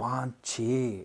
5-6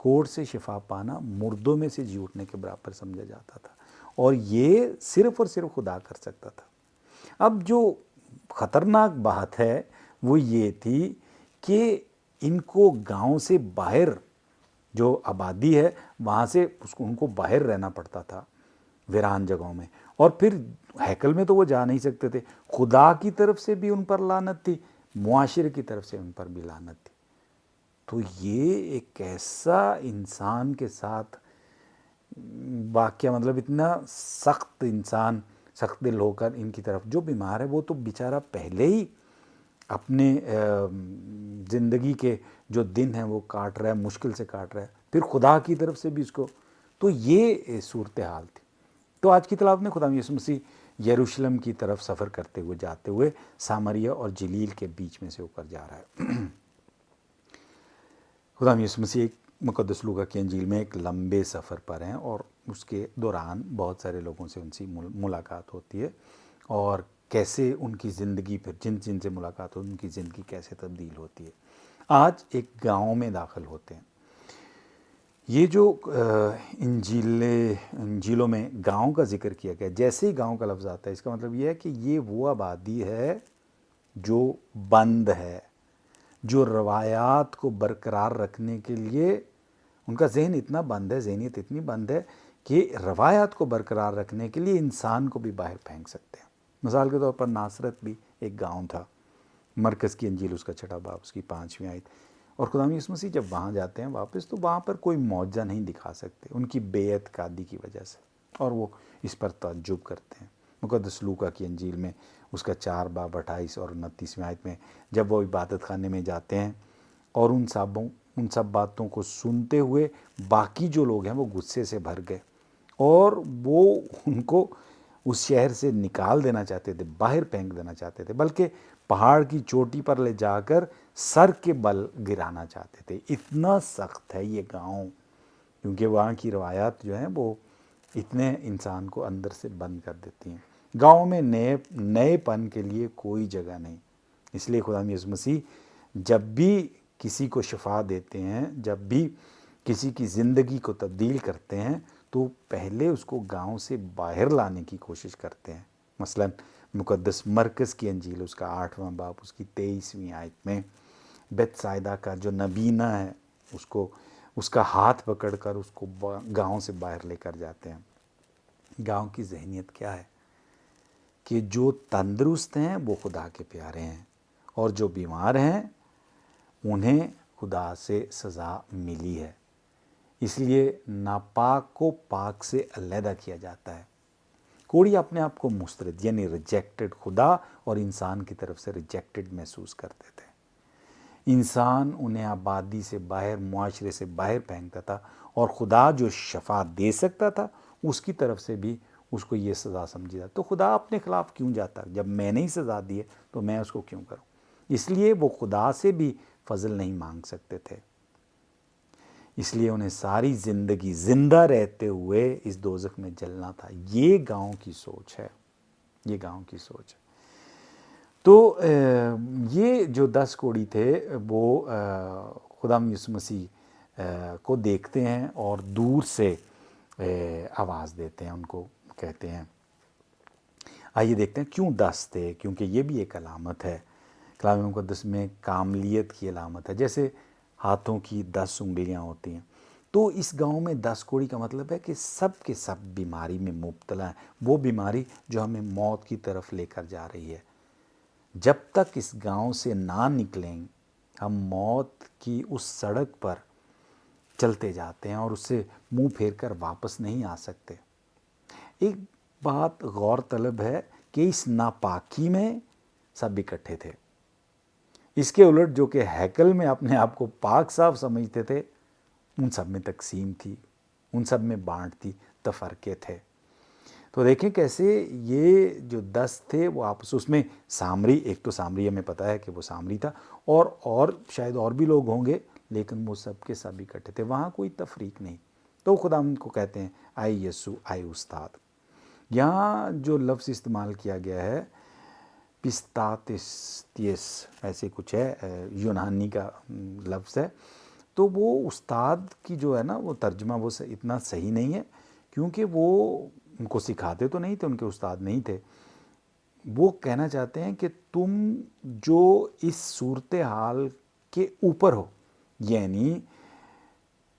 کوڑ سے شفا پانا مردوں میں سے جی اٹھنے کے برابر سمجھا جاتا تھا، اور یہ صرف اور صرف خدا کر سکتا تھا۔ اب جو خطرناک بات ہے وہ یہ تھی کہ ان کو گاؤں سے باہر جو آبادی ہے وہاں سے ان کو باہر رہنا پڑتا تھا ویران جگہوں میں، اور پھر ہیکل میں تو وہ جا نہیں سکتے تھے۔ خدا کی طرف سے بھی ان پر لعنت تھی، معاشرے کی طرف سے ان پر بھی لعنت تھی۔ تو یہ ایک ایسا انسان کے ساتھ واقعہ، مطلب اتنا سخت انسان، سخت دل ہو کر ان کی طرف، جو بیمار ہے وہ تو بیچارہ پہلے ہی اپنے زندگی کے جو دن ہیں وہ کاٹ رہا ہے، مشکل سے کاٹ رہا ہے، پھر خدا کی طرف سے بھی اس کو، تو یہ صورتحال تھی۔ تو آج کی تلاوت میں خدا یسوع مسیح یروشلم کی طرف سفر کرتے ہوئے جاتے ہوئے سامریہ اور جلیل کے بیچ میں سے ہو کر جا رہا ہے۔ خدا یسوع مسیح ایک مقدس لوکا کی انجیل میں ایک لمبے سفر پر ہیں، اور اس کے دوران بہت سارے لوگوں سے ان سے ملاقات ہوتی ہے، اور کیسے ان کی زندگی، پھر جن سے ملاقات ہوتی ہے ان کی زندگی کیسے تبدیل ہوتی ہے۔ آج ایک گاؤں میں داخل ہوتے ہیں۔ یہ جو انجیلوں میں گاؤں کا ذکر کیا گیا، جیسے ہی گاؤں کا لفظ آتا ہے اس کا مطلب یہ ہے کہ یہ وہ آبادی ہے جو بند ہے، جو روایات کو برقرار رکھنے کے لیے ان کا ذہن اتنا بند ہے، ذہنیت اتنی بند ہے کہ روایات کو برقرار رکھنے کے لیے انسان کو بھی باہر پھینک سکتے ہیں۔ مثال کے طور پر ناصرت بھی ایک گاؤں تھا، مرکز کی انجیل اس کا 6 باب اس کی 5ویں آیت، اور خدا یسوع مسیح جب وہاں جاتے ہیں واپس تو وہاں پر کوئی معجزہ نہیں دکھا سکتے ان کی بے اعتقادی کی وجہ سے، اور وہ اس پر تعجب کرتے ہیں۔ مقدس لوکا کی انجیل میں اس کا 4 باب 28 اور 29ویں آیت میں جب وہ عبادت خانے میں جاتے ہیں اور ان سب باتوں کو سنتے ہوئے باقی جو لوگ ہیں وہ غصے سے بھر گئے، اور وہ ان کو اس شہر سے نکال دینا چاہتے تھے، باہر پھینک دینا چاہتے تھے، بلکہ پہاڑ کی چوٹی پر لے جا کر سر کے بل گرانا چاہتے تھے۔ اتنا سخت ہے یہ گاؤں، کیونکہ وہاں کی روایات جو ہیں وہ اتنے انسان کو اندر سے بند کر دیتی ہیں۔ گاؤں میں نئے پن کے لیے کوئی جگہ نہیں، اس لیے خدا یسوع مسیح جب بھی کسی کو شفا دیتے ہیں، جب بھی کسی کی زندگی کو تبدیل کرتے ہیں تو پہلے اس کو گاؤں سے باہر لانے کی کوشش کرتے ہیں۔ مثلا مقدس مرکز کی انجیل اس کا 8واں باب اس کی 23ویں آیت میں بیت سائدہ کا جو نبینہ ہے اس کا ہاتھ پکڑ کر اس کو گاؤں سے باہر لے کر جاتے ہیں۔ گاؤں کی ذہنیت کیا ہے کہ جو تندرست ہیں وہ خدا کے پیارے ہیں، اور جو بیمار ہیں انہیں خدا سے سزا ملی ہے، اس لیے ناپاک کو پاک سے علیحدہ کیا جاتا ہے۔ کوڑی اپنے آپ کو مسترد یعنی ریجیکٹڈ، خدا اور انسان کی طرف سے ریجیکٹڈ محسوس کرتے تھے۔ انسان انہیں آبادی سے باہر، معاشرے سے باہر پھینکتا تھا، اور خدا جو شفا دے سکتا تھا اس کی طرف سے بھی اس کو یہ سزا سمجھی جاتی۔ تو خدا اپنے خلاف کیوں جاتا؟ جب میں نے ہی سزا دی ہے تو میں اس کو کیوں کروں؟ اس لیے وہ خدا سے بھی فضل نہیں مانگ سکتے تھے، اس لیے انہیں ساری زندگی زندہ رہتے ہوئے اس دوزخ میں جلنا تھا۔ یہ گاؤں کی سوچ ہے، یہ گاؤں کی سوچ ہے۔ تو یہ جو 10 کوڑی تھے وہ خدا یسوع مسیح کو دیکھتے ہیں اور دور سے آواز دیتے ہیں، ان کو کہتے ہیں۔ آئیے دیکھتے ہیں کیوں 10 تھے، کیونکہ یہ بھی ایک علامت ہے کلام مقدس میں، کاملیت کی علامت ہے، جیسے ہاتھوں کی 10 انگلیاں ہوتی ہیں۔ تو اس گاؤں میں 10 کوڑی کا مطلب ہے کہ سب کے سب بیماری میں مبتلا ہیں، وہ بیماری جو ہمیں موت کی طرف لے کر جا رہی ہے۔ جب تک اس گاؤں سے نہ نکلیں ہم موت کی اس سڑک پر چلتے جاتے ہیں اور اس سے منہ پھیر کر واپس نہیں آ سکتے۔ ایک بات غور طلب ہے کہ اس ناپاکی میں سب اکٹھے تھے، اس کے الٹ جو کہ ہیکل میں اپنے آپ کو پاک صاف سمجھتے تھے، ان سب میں تقسیم تھی، ان سب میں بانٹ تھی، تفرقے تھے۔ تو دیکھیں کیسے یہ جو 10 تھے وہ آپس، اس میں سامری، ایک تو سامری ہمیں پتہ ہے کہ وہ سامری تھا، اور شاید اور بھی لوگ ہوں گے، لیکن وہ سب کے سب اکٹھے تھے، وہاں کوئی تفریق نہیں۔ تو خدا ان کو کہتے ہیں آئے یسوع، آئے استاد۔ یہاں جو لفظ استعمال کیا گیا ہے پستاتس ایسے کچھ ہے، یونانی کا لفظ ہے، تو وہ استاد کی جو ہے نا وہ ترجمہ وہ اتنا صحیح نہیں ہے، کیونکہ وہ ان کو سکھاتے تو نہیں تھے، ان کے استاد نہیں تھے. وہ کہنا چاہتے ہیں کہ تم جو اس صورتحال کے اوپر ہو، یعنی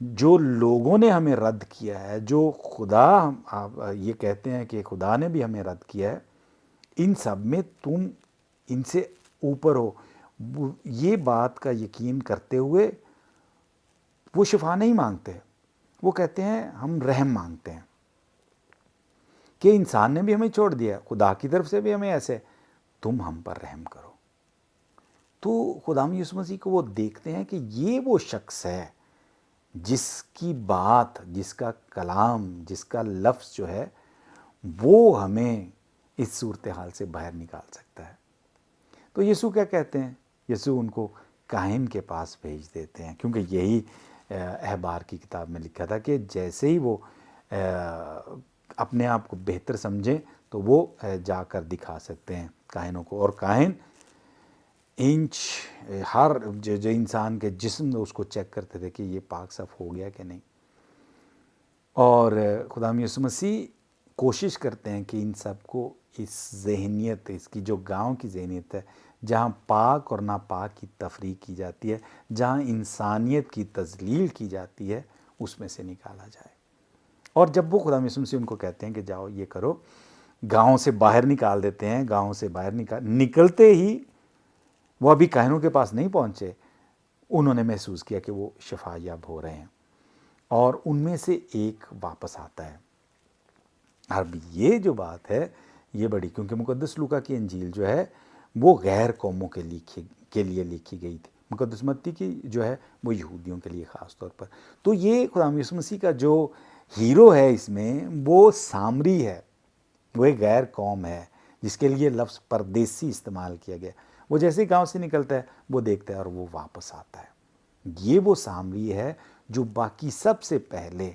جو لوگوں نے ہمیں رد کیا ہے، جو خدا آپ یہ کہتے ہیں کہ خدا نے بھی ہمیں رد کیا ہے، ان سب میں تم ان سے اوپر ہو. یہ بات کا یقین کرتے ہوئے وہ شفا نہیں مانگتے، وہ کہتے ہیں ہم رحم مانگتے ہیں کہ انسان نے بھی ہمیں چھوڑ دیا، خدا کی طرف سے بھی ہمیں ایسے، تم ہم پر رحم کرو. تو خداوند یسوع مسیح کو وہ دیکھتے ہیں کہ یہ وہ شخص ہے جس کی بات، جس کا کلام، جس کا لفظ جو ہے وہ ہمیں اس صورتحال سے باہر نکال سکتا ہے. تو یسوع کیا کہتے ہیں؟ یسوع ان کو کاہن کے پاس بھیج دیتے ہیں، کیونکہ یہی احبار کی کتاب میں لکھا تھا کہ جیسے ہی وہ اپنے آپ کو بہتر سمجھیں تو وہ جا کر دکھا سکتے ہیں کاہنوں کو. اور کاہن انچ ہر جو انسان کے جسم اس کو چیک کرتے تھے کہ یہ پاک صاف ہو گیا کہ نہیں. اور خداوند یسوع مسیح کوشش کرتے ہیں کہ ان سب کو اس ذہنیت، اس کی جو گاؤں کی ذہنیت ہے، جہاں پاک اور ناپاک کی تفریق کی جاتی ہے، جہاں انسانیت کی تذلیل کی جاتی ہے، اس میں سے نکالا جائے. اور جب وہ خداوند یسوع مسیح ان کو کہتے ہیں کہ جاؤ یہ کرو، گاؤں سے باہر نکال دیتے ہیں. گاؤں سے باہر نکلتے ہی وہ ابھی کاہنوں کے پاس نہیں پہنچے، انہوں نے محسوس کیا کہ وہ شفا یاب ہو رہے ہیں، اور ان میں سے ایک واپس آتا ہے. اب یہ جو بات ہے یہ بڑی، کیونکہ مقدس لوکا کی انجیل جو ہے وہ غیر قوموں کے لیے لکھی گئی تھی، مقدس متی کی جو ہے وہ یہودیوں کے لیے خاص طور پر. تو یہ خداوند یسوع مسیح کا جو ہیرو ہے اس میں وہ سامری ہے، وہ ایک غیر قوم ہے جس کے لیے لفظ پردیسی استعمال کیا گیا. وہ جیسے ہی گاؤں سے نکلتا ہے وہ دیکھتا ہے اور وہ واپس آتا ہے. یہ وہ سامری ہے جو باقی سب سے پہلے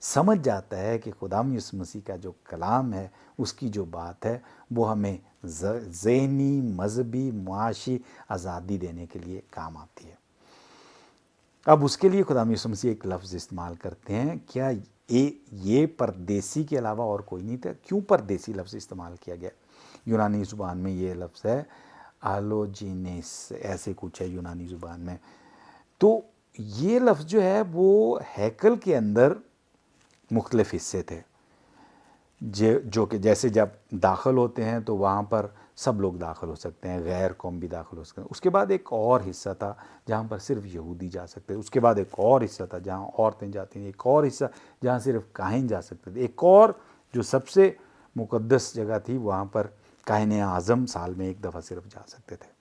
سمجھ جاتا ہے کہ خداوند یسوع مسیح کا جو کلام ہے، اس کی جو بات ہے وہ ہمیں ذہنی، مذہبی، معاشی آزادی دینے کے لیے کام آتی ہے. اب اس کے لیے خداوند یسوع مسیح ایک لفظ استعمال کرتے ہیں. کیا یہ پردیسی کے علاوہ اور کوئی نہیں تھا؟ کیوں پردیسی لفظ استعمال کیا گیا؟ یونانی زبان میں یہ لفظ ہے آلوجینس، ایسے کچھ ہے یونانی زبان میں. تو یہ لفظ جو ہے وہ ہیکل کے اندر مختلف حصے تھے، جو کہ جیسے جب داخل ہوتے ہیں تو وہاں پر سب لوگ داخل ہو سکتے ہیں، غیر قوم بھی داخل ہو سکتے ہیں. اس کے بعد ایک اور حصہ تھا جہاں پر صرف یہودی جا سکتے، اس کے بعد ایک اور حصہ تھا جہاں عورتیں جاتی ہیں، ایک اور حصہ جہاں صرف کاہن جا سکتے تھے، ایک اور جو سب سے مقدس جگہ تھی وہاں پر کاہن اعظم سال میں ایک دفعہ صرف جا سکتے تھے.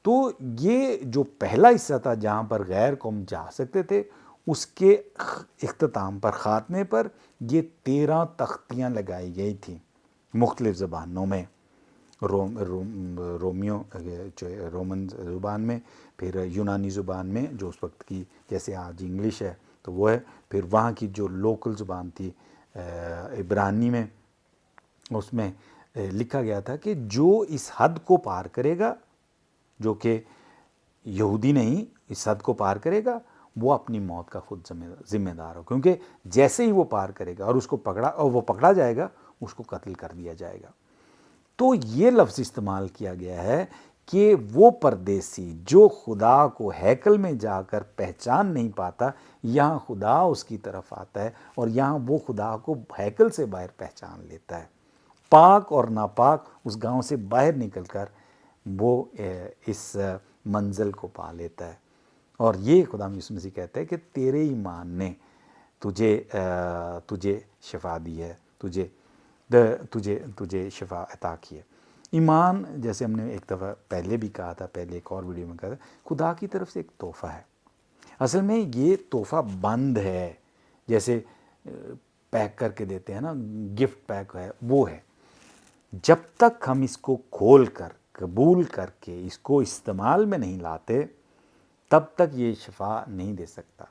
تو یہ جو پہلا حصہ تھا جہاں پر غیر قوم جا سکتے تھے، اس کے اختتام پر، خاتمے پر یہ 13 تختیاں لگائی گئی تھیں مختلف زبانوں میں، رومن زبان میں، پھر یونانی زبان میں جو اس وقت کی جیسے آج انگلش ہے تو وہ ہے، پھر وہاں کی جو لوکل زبان تھی عبرانی میں، اس میں لکھا گیا تھا کہ جو اس حد کو پار کرے گا، جو کہ یہودی نہیں، اس حد کو پار کرے گا، وہ اپنی موت کا خود ذمہ دار ہو، کیونکہ جیسے ہی وہ پار کرے گا اور اس کو وہ پکڑا جائے گا، اس کو قتل کر دیا جائے گا. تو یہ لفظ استعمال کیا گیا ہے کہ وہ پردیسی جو خدا کو ہیکل میں جا کر پہچان نہیں پاتا، یہاں خدا اس کی طرف آتا ہے اور یہاں وہ خدا کو ہیکل سے باہر پہچان لیتا ہے. پاک اور ناپاک اس گاؤں سے باہر نکل کر وہ اس منزل کو پا لیتا ہے. اور یہ خداوند یسوع مسیح کہتا ہے کہ تیرے ایمان نے تجھے شفا دی ہے، تجھے شفا عطا کی ہے. ایمان، جیسے ہم نے ایک دفعہ پہلے بھی کہا تھا، پہلے ایک اور ویڈیو میں کہا تھا، خدا کی طرف سے ایک تحفہ ہے. اصل میں یہ تحفہ بند ہے، جیسے پیک کر کے دیتے ہیں نا، گفٹ پیک ہے، وہ ہے. جب تک ہم اس کو کھول کر قبول کر کے اس کو استعمال میں نہیں لاتے تب تک یہ شفا نہیں دے سکتا.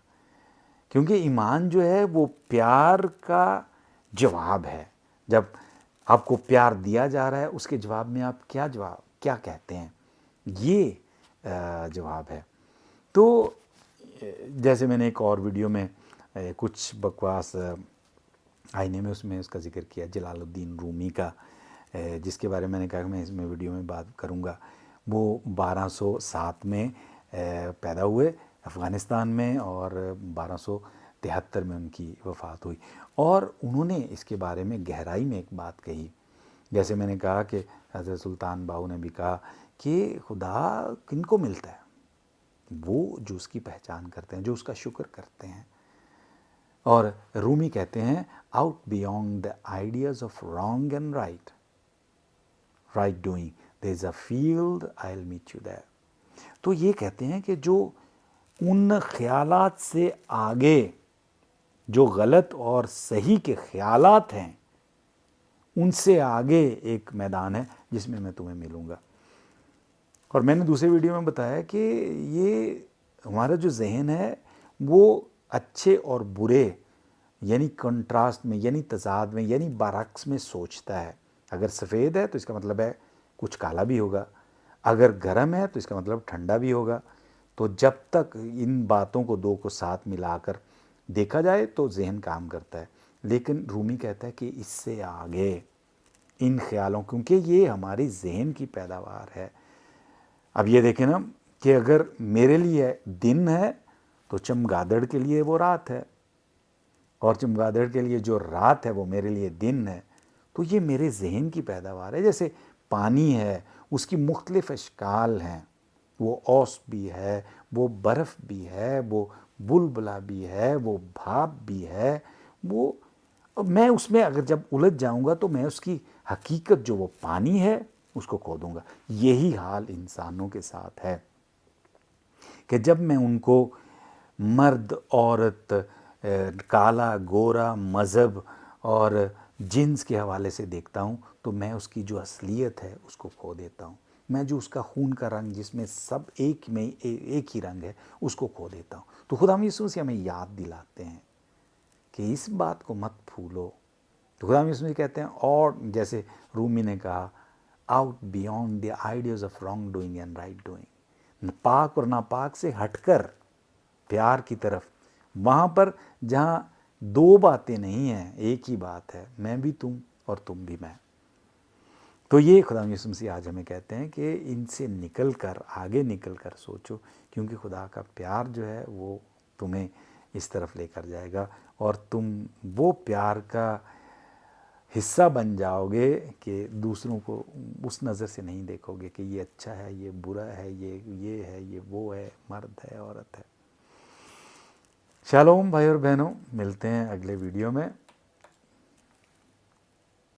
کیونکہ ایمان جو ہے وہ پیار کا جواب ہے. جب آپ کو پیار دیا جا رہا ہے اس کے جواب میں آپ کیا کہتے ہیں، یہ جواب ہے. تو جیسے میں نے ایک اور ویڈیو میں کچھ بکواس آئینے میں اس کا ذکر کیا جلال الدین رومی کا، جس کے بارے میں نے کہا کہ میں اس میں ویڈیو میں بات کروں گا. وہ 1207 میں پیدا ہوئے افغانستان میں اور 1273 میں ان کی وفات ہوئی. اور انہوں نے اس کے بارے میں گہرائی میں ایک بات کہی. جیسے میں نے کہا کہ حضرت سلطان باہو نے بھی کہا کہ خدا کن کو ملتا ہے؟ وہ جو اس کی پہچان کرتے ہیں، جو اس کا شکر کرتے ہیں. اور رومی کہتے ہیں out beyond the ideas of wrong and right doing there is a field I will meet you there. تو یہ کہتے ہیں کہ جو ان خیالات سے آگے جو غلط اور صحیح کے خیالات ہیں، ان سے آگے ایک میدان ہے جس میں تمہیں ملوں گا. اور میں نے دوسرے ویڈیو میں بتایا کہ یہ ہمارا جو ذہن ہے وہ اچھے اور برے یعنی کنٹراسٹ میں، یعنی تضاد میں، یعنی برعکس میں سوچتا ہے. اگر سفید ہے تو اس کا مطلب ہے کچھ کالا بھی ہوگا، اگر گرم ہے تو اس کا مطلب ٹھنڈا بھی ہوگا. تو جب تک ان باتوں کو دو کو ساتھ ملا کر دیکھا جائے تو ذہن کام کرتا ہے. لیکن رومی کہتا ہے کہ اس سے آگے ان خیالوں، کیونکہ یہ ہماری ذہن کی پیداوار ہے. اب یہ دیکھیں نا کہ اگر میرے لیے دن ہے تو چمگادڑ کے لیے وہ رات ہے، اور چمگادڑ کے لیے جو رات ہے وہ میرے لیے دن ہے. تو یہ میرے ذہن کی پیداوار ہے. جیسے پانی ہے، اس کی مختلف اشکال ہیں، وہ اوس بھی ہے، وہ برف بھی ہے، وہ بلبلا بھی ہے، وہ بھاپ بھی ہے. وہ میں اس میں اگر جب الجھ جاؤں گا تو میں اس کی حقیقت جو وہ پانی ہے اس کو کھو دوں گا. یہی حال انسانوں کے ساتھ ہے کہ جب میں ان کو مرد عورت، کالا گورا، مذہب اور جنس کے حوالے سے دیکھتا ہوں تو میں اس کی جو اصلیت ہے اس کو کھو دیتا ہوں. میں جو اس کا خون کا رنگ جس میں سب ایک ہی رنگ ہے اس کو کھو دیتا ہوں. تو خدا یسوع مسیح ہمیں یاد دلاتے ہیں کہ اس بات کو مت بھولو. تو خدا یسوع مسیح کہتے ہیں، اور جیسے رومی نے کہا out beyond the ideas of wrong doing and right doing, پاک اور ناپاک سے ہٹ کر پیار کی طرف، وہاں پر جہاں دو باتیں نہیں ہیں ایک ہی بات ہے، میں بھی تم اور تم بھی میں. تو یہ خدا یسوع مسیح آج ہمیں کہتے ہیں کہ ان سے نکل کر، آگے نکل کر سوچو، کیونکہ خدا کا پیار جو ہے وہ تمہیں اس طرف لے کر جائے گا، اور تم وہ پیار کا حصہ بن جاؤ گے کہ دوسروں کو اس نظر سے نہیں دیکھو گے کہ یہ اچھا ہے، یہ برا ہے، یہ ہے، یہ وہ ہے، مرد ہے، عورت ہے. شالوم بھائی اور بہنوں، ملتے ہیں اگلے ویڈیو میں.